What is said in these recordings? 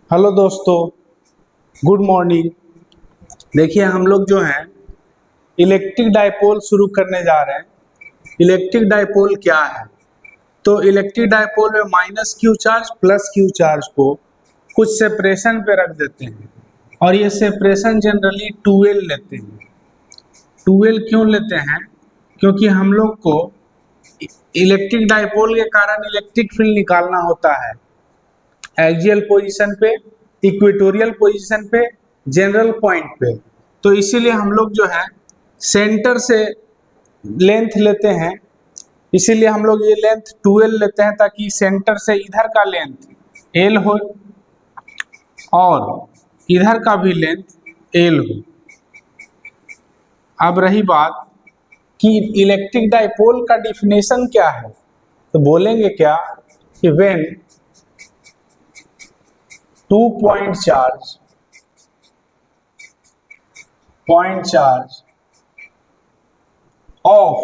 Hello दोस्तों, good morning. देखिए हम लोग जो हैं इलेक्ट्रिक डाइपोल शुरू करने जा रहे हैं। इलेक्ट्रिक डाइपोल क्या है? तो इलेक्ट्रिक डाइपोल में minus Q charge plus Q charge को कुछ सेपरेशन पे रख देते हैं और ये सेपरेशन जनरली 2L लेते हैं। 2L क्यों लेते हैं? क्योंकि हम लोग को इलेक्ट्रिक डाइपोल के कारण इलेक्ट्रिक फील्ड निकालना होता है एक्सियल पोजीशन पे, इक्वेटोरियल पोजीशन पे, जनरल पॉइंट पे। तो इसीलिए हम लोग जो है सेंटर से लेंथ लेते हैं। इसीलिए हम लोग ये लेंथ 2L लेते हैं ताकि सेंटर से इधर का लेंथ L हो और इधर का भी लेंथ L हो। अब रही बात कि इलेक्ट्रिक डाइपोल का डिफिनेशन क्या है, तो बोलेंगे क्या कि when 2 point charge of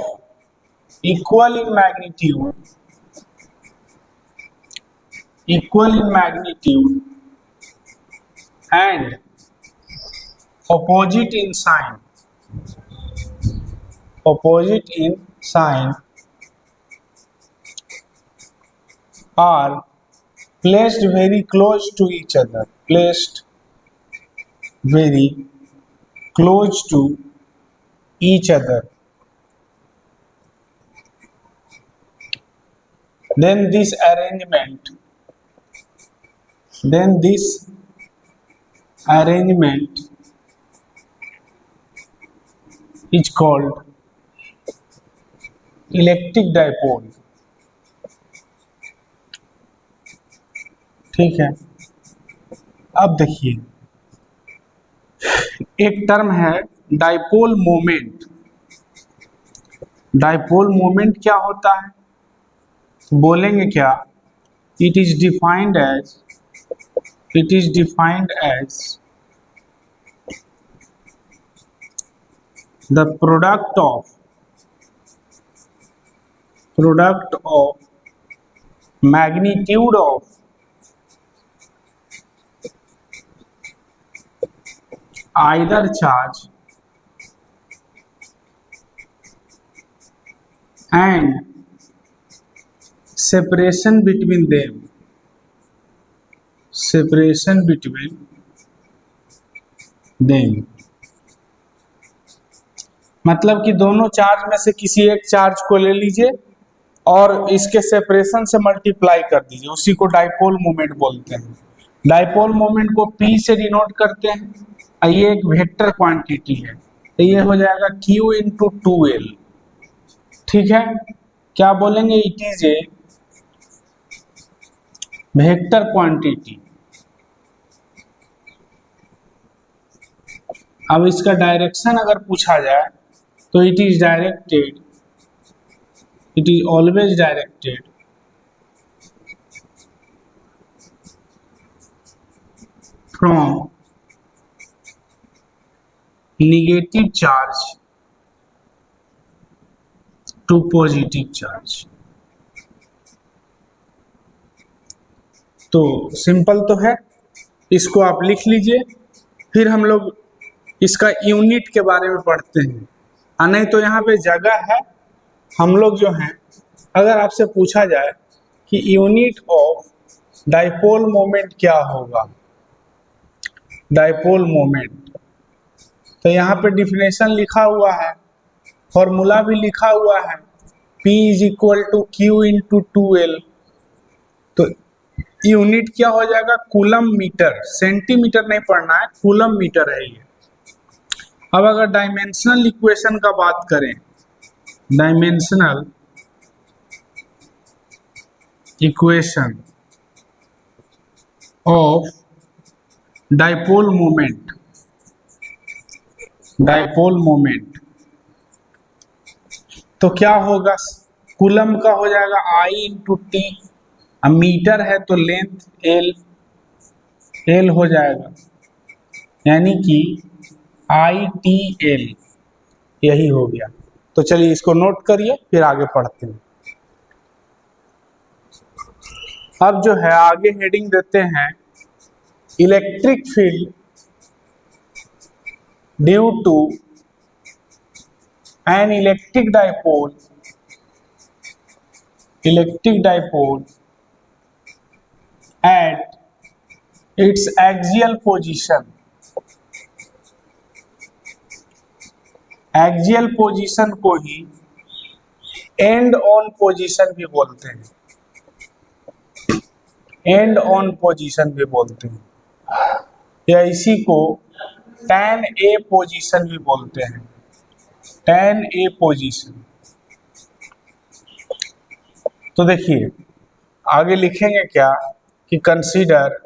equal in magnitude and opposite in sign are placed very close to each other, then this arrangement is called electric dipole. ठीक है, अब देखिए एक टर्म है डाइपोल मोमेंट। डाइपोल मोमेंट क्या होता है? बोलेंगे क्या? It is defined as the product of magnitude of either charge and separation between them, मतलब कि दोनों चार्ज में से किसी एक चार्ज को ले लीजिए और इसके सेपरेशन से मल्टीप्लाई कर दीजिए, उसी को डाइपोल मोमेंट बोलते हैं। डाइपोल मोमेंट को P से डिनोट करते हैं। ये एक वेक्टर क्वांटिटी है, तो ये हो जाएगा Q इंटू 2L। ठीक है, क्या बोलेंगे? It is a vector quantity. अब इसका डायरेक्शन अगर पूछा जाए तो it is always directed from negative charge to positive charge. तो सिंपल तो है, इसको आप लिख लीजिए, फिर हम लोग इसका यूनिट के बारे में पढ़ते हैं। नहीं तो यहाँ पे जगह है, हम लोग जो हैं अगर आपसे पूछा जाए कि यूनिट ऑफ डाइपोल मोमेंट क्या होगा, डाइपोल मोमेंट, तो यहाँ पे डिफिनेशन लिखा हुआ है, फॉर्मूला भी लिखा हुआ है, P is equal to Q into 2L। तो यूनिट क्या हो जाएगा? Coulomb metre. सेंटीमीटर नहीं पढ़ना है, कूलम मीटर है ये। अब अगर डायमेंशनल इक्वेशन का बात करें, dimensional equation of dipole moment, तो क्या होगा? कूलम का हो जाएगा I इंटू टी। अब मीटर है तो लेंथ L हो जाएगा, यानी कि ITL, यही हो गया। तो चलिए इसको नोट करिए, फिर आगे पढ़ते हैं। अब जो है आगे हेडिंग देते हैं electric field due to an electric dipole at its axial position. Axial position को ही एंड ऑन पोजीशन भी बोलते हैं, एंड ऑन पोजीशन भी बोलते हैं, या इसी को tan A पोजीशन भी बोलते हैं, tan A पोजीशन। तो देखिए आगे लिखेंगे क्या कि consider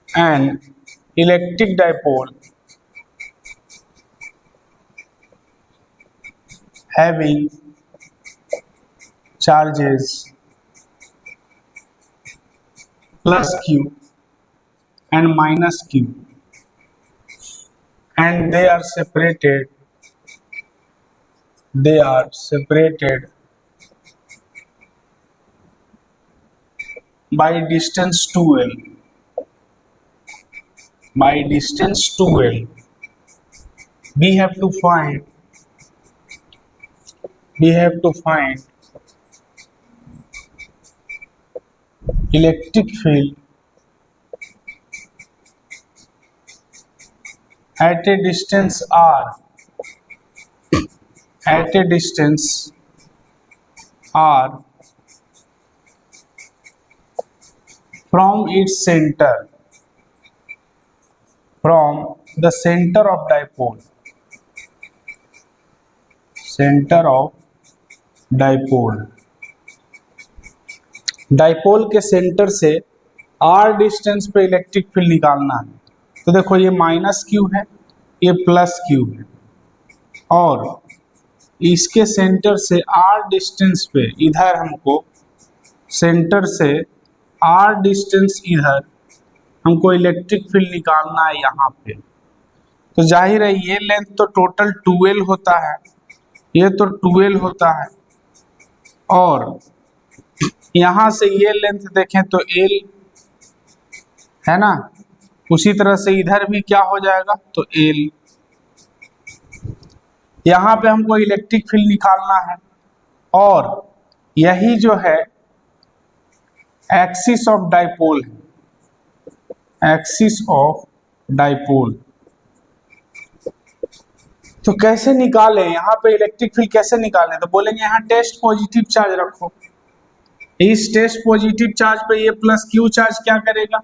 an electric dipole having charges plus q and minus q and they are separated by distance 2l, we have to find electric field at a distance r, from its center, from the center of dipole, dipole के centre से r distance पे electric field निकालना है। तो देखो ये minus q है, ये प्लस q है, और इसके सेंटर से r डिस्टेंस पे इधर हमको सेंटर से r डिस्टेंस इधर हमको इलेक्ट्रिक फील्ड निकालना है यहाँ पे। तो जाहिर है ये लेंथ तो टोटल 2l होता है, ये तो 2l होता है, और यहाँ से ये लेंथ देखें तो l है ना, उसी तरह से इधर भी क्या हो जाएगा तो l। यहाँ पे हमको इलेक्ट्रिक फील्ड निकालना है, और यही जो है एक्सिस ऑफ डाइपोल है, एक्सिस ऑफ डाइपोल। तो कैसे निकालें यहाँ पे इलेक्ट्रिक फील्ड, कैसे निकालें? तो बोलेंगे यहाँ टेस्ट पॉजिटिव चार्ज रखो, इस टेस्ट पॉजिटिव चार्ज पे ये प्लस क्यू चार्ज क्या करेगा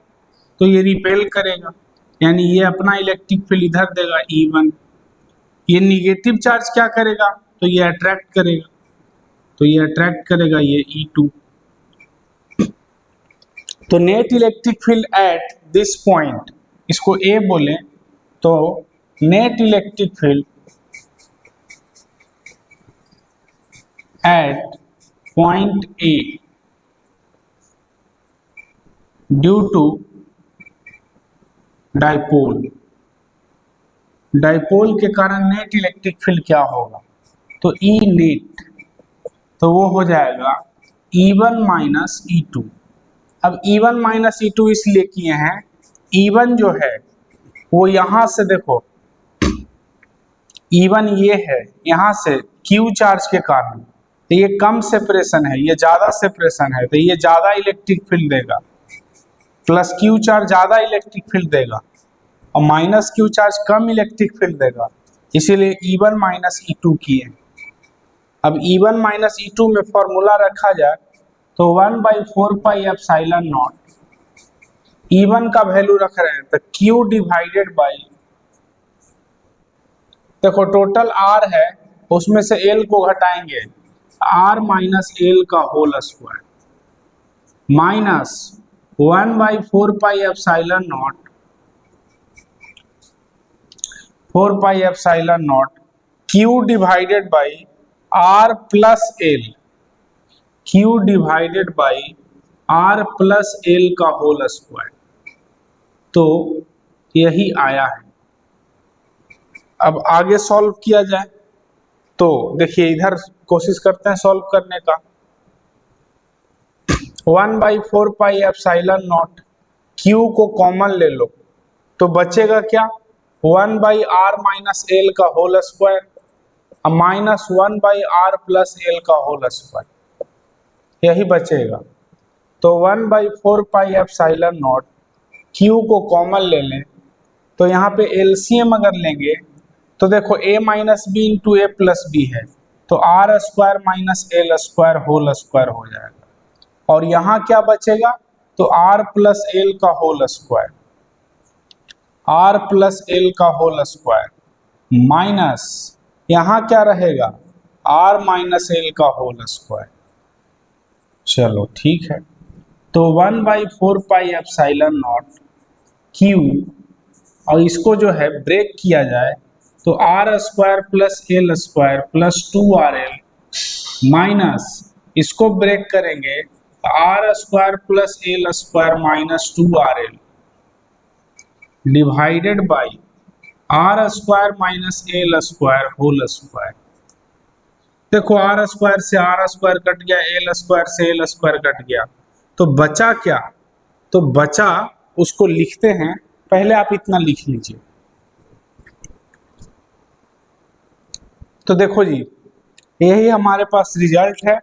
तो ये रिपेल करेगा, यानी ये अपना इलेक्ट्रिक फील्ड इधर देगा E1। ये निगेटिव चार्ज क्या करेगा तो ये अट्रैक्ट करेगा, तो ये अट्रैक्ट करेगा ये E2। तो net electric field at this point, इसको A बोले तो net electric field at point A due to dipole, dipole के कारण नेट इलेक्ट्रिक फील्ड क्या होगा तो E नेट, तो वो हो जाएगा E1 माइनस E2। अब E1 माइनस E2 इसलिए किए हैं, E1 जो है वो यहाँ से देखो E1 ये है, यहाँ से Q चार्ज के कारण तो ये कम सेपरेशन है, ये ज़्यादा सेपरेशन है, तो ये ज़्यादा इलेक्ट्रिक फील्ड देगा, प्लस Q चार्ज ज़्यादा इलेक्ट्रिक फील्ड देगा, और माइनस Q चार्ज कम इलेक्ट्रिक फील्ड देगा, इसीलिए E1 माइनस E2 किए। अब E1 माइनस E2 में फॉर्मूला रखा जाए तो 1/4 पाई एप्सिलॉन नॉट, E1 का वैल्यू रख रहे हैं तो Q डिवाइडेड बाई, देखो टोटल R है उसमें से L को घटाएंगे, R माइनस L का whole square minus 1/4 pi epsilon naught, 4 pi epsilon naught Q divided by R plus L, Q divided by R plus L का होल स्क्वायर। तो यही आया है। अब आगे सॉल्व किया जाए तो देखिए इधर कोशिश करते हैं सॉल्व करने का। 1/4 पाई एप्सिलॉन नॉट Q को कॉमन ले लो तो बचेगा क्या, 1/r माइनस एल का whole square minus 1/r plus L का होल स्क्वायर, यही बचेगा। तो 1/4 पाई एप्सिलॉन नॉट, Q को कॉमन ले लें तो यहाँ पे एलसीएम अगर लेंगे तो देखो a minus B into A plus B है, तो R square minus L square whole square हो जाएगा। और यहाँ क्या बचेगा, तो आर प्लस एल का whole square, R plus L का होल स्क्वायर माइनस यहाँ क्या रहेगा, आर माइनस एल का होल स्क्वायर। चलो ठीक है, तो 1/4 पाई एप्सिलॉन नॉट Q, और इसको जो है ब्रेक किया जाए तो R square plus L square plus 2RL minus इसको ब्रेक करेंगे R square plus L square minus 2RL divided by R square minus L square whole square. देखो आर स्क्वायर से आर स्क्वायर कट गया, L square से L square cut गया, तो बचा क्या, तो बचा उसको लिखते हैं, पहले आप इतना लिख लीजिए। तो देखो जी, यही हमारे पास रिजल्ट है।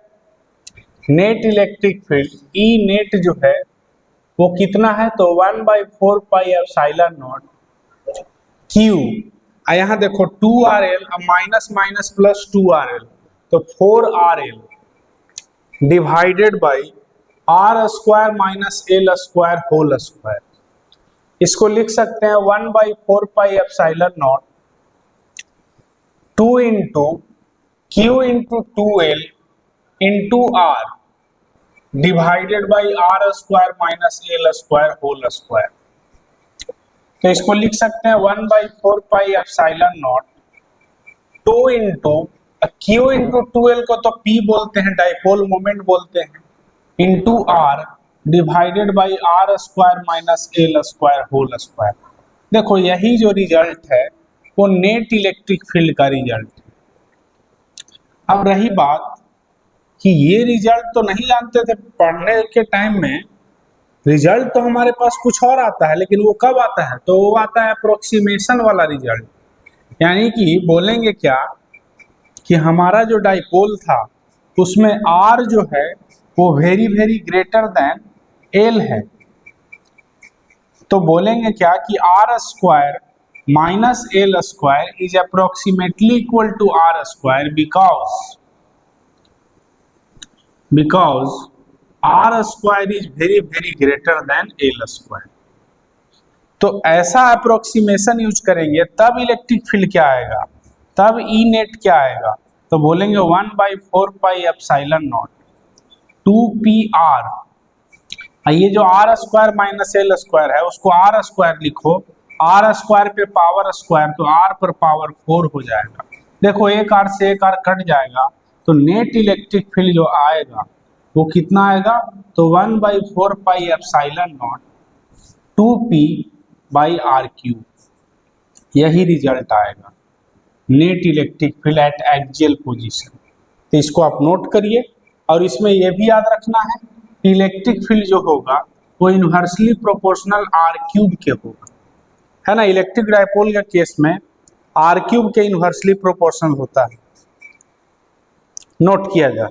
Net electric field E net जो है वो कितना है, तो 1/4 पाई एप्सिलॉन नॉट Q, यहाँ देखो 2RL minus minus plus 2RL, तो 4RL divided by R square minus L square whole square. इसको लिख सकते हैं 1/4 pi epsilon naught 2 into Q into 2L into R divided by R square minus L square whole square. तो इसको लिख सकते हैं 1/4 pi epsilon naught 2 into Q into 2L को तो P बोलते हैं, डाइपोल मोमेंट बोलते हैं, into R divided by R square minus L square whole square. देखो यही जो रिजल्ट है वो नेट इलेक्ट्रिक फील्ड का रिजल्ट है। अब रही बात कि ये रिजल्ट तो नहीं जानते थे पढ़ने के टाइम में, रिजल्ट तो हमारे पास कुछ और आता है, लेकिन वो कब आता है, तो वो आता है अप्रोक्सीमेशन वाला रिजल्ट। यानी कि बोलेंगे क्या कि हमारा जो डाइपोल था उसमें R जो है वो very very greater than L है, तो बोलेंगे क्या कि R square minus L square is approximately equal to R square because R square is very very greater than L square. तो ऐसा अप्रोक्सीमेशन यूज करेंगे तब इलेक्ट्रिक फील्ड क्या आएगा, तब ई नेट क्या आएगा, तो बोलेंगे 1/4 पाई एप्सिलॉन नॉट 2PR, ये जो R square minus L square है उसको आर स्क्वायर लिखो, आर स्क्वायर पे पावर स्क्वायर, तो आर पर पावर 4 हो जाएगा। देखो एक आर से एक आर कट जाएगा, तो नेट इलेक्ट्रिक फील्ड जो आएगा वो कितना आएगा, तो 1/4 पाई एप्सिलॉन नॉट 2P/R3, यही रिजल्ट आएगा net electric field eight axial position. तो इसको आप नोट करिए, और इसमें यह भी याद रखना है कि इलेक्ट्रिक फील्ड जो होगा वो इन्वर्सली प्रोपोर्शनल R³ के होगा, है ना। इलेक्ट्रिक डाइपोल के केस में R³ के इन्वर्सली प्रोपोर्शनल होता है, नोट किया जाए।